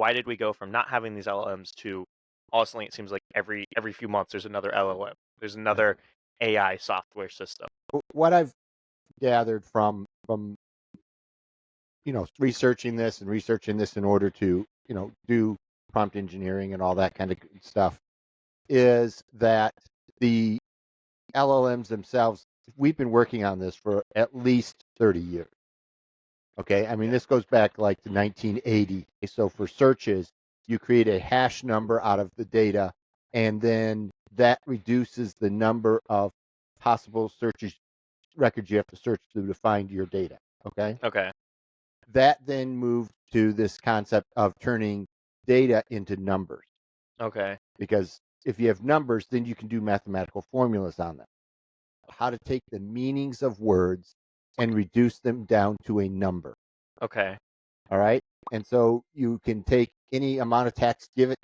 why did we go from not having these LLMs to all of a sudden it seems like every few months there's another LLM, there's Right. another AI software system. What I've gathered from researching this in order to do prompt engineering and all that kind of stuff is that the LLMs themselves, we've been working on this for at least 30 years. Okay, I mean, Yeah. this goes back like to 1980. So for searches, you create a hash number out of the data, and then that reduces the number of possible searches records you have to search through to find your data. Okay, Okay. that then moved to this concept of turning data into numbers, Okay. because if you have numbers, then you can do mathematical formulas on them. How to take the meanings of words and reduce them down to a number. Okay. All right. And so you can take any amount of text, give it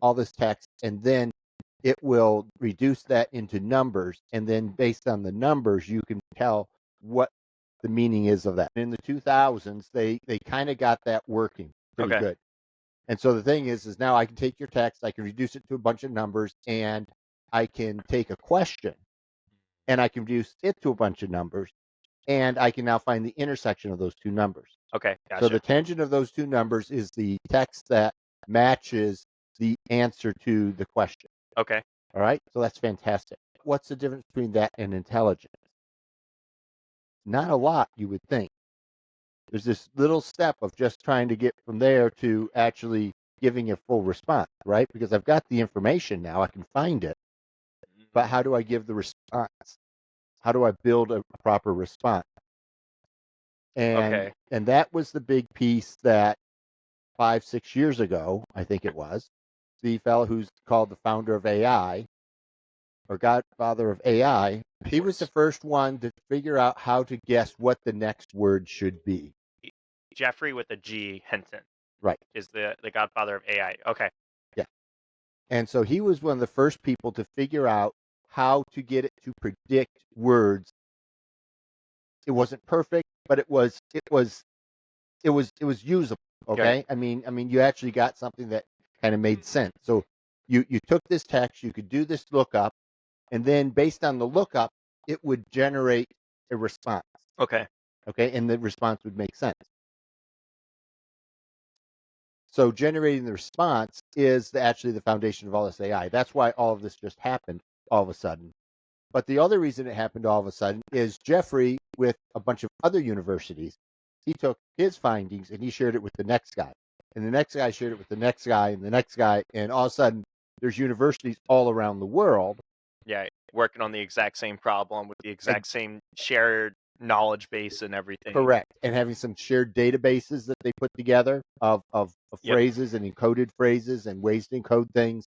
all this text, and then it will reduce that into numbers. And then based on the numbers, you can tell what the meaning is of that. In the 2000s, they kind of got that working pretty Okay. good. And so the thing is now I can take your text, I can reduce it to a bunch of numbers, and I can take a question and I can reduce it to a bunch of numbers, and I can now find the intersection of those two numbers. Okay. So the Gotcha. tangent of those two numbers is the text that matches the answer to the question. Okay. All right. So that's fantastic. What's the difference between that and intelligence? Not a lot, you would think. There's this little step of just trying to get from there to actually giving a full response, right? Because I've got the information now, I can find it. But how do I give the response? How do I build a proper response? And Okay. and that was the big piece that 5, 6 years ago, I think it was, the fellow who's called the founder of AI or godfather of AI, Of he was the course. first one to figure out how to guess what the next word should be. Jeffrey with a G Hinton Right. is the godfather of AI. Okay. Yeah. And so he was one of the first people to figure out how to get it to predict words. It wasn't perfect, but it was usable. Right. Okay. I mean, you actually got something that kind of made sense. So you took this text, you could do this lookup, and then based on the lookup, it would generate a response. Okay. Okay, and the response would make sense. So generating the response is actually the foundation of all this AI. That's why all of this just happened all of a sudden. But the other reason it happened all of a sudden is Jeffrey, with a bunch of other universities, he took his findings and he shared it with the next guy. And the next guy shared it with the next guy and the next guy. And all of a sudden, there's universities all around the world. Yeah. Working on the exact same problem with the And exact same shared knowledge base and everything. correct. And having some shared databases that they put together of Yep. phrases and encoded phrases and ways to encode things,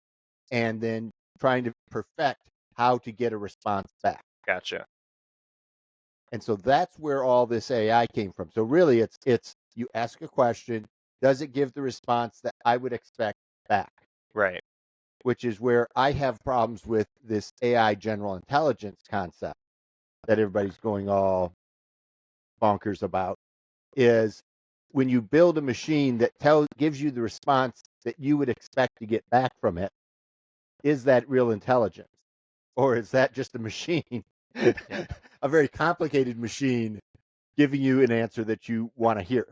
and then trying to perfect how to get a response back. Gotcha. And so that's where all this AI came from. So really it's you ask a question, does it give the response that I would expect back? Right. Which is where I have problems with this AI general intelligence concept that everybody's going all bonkers about, is when you build a machine that gives you the response that you would expect to get back from it, is that real intelligence? Or is that just a machine, Yeah. a very complicated machine giving you an answer that you want to hear?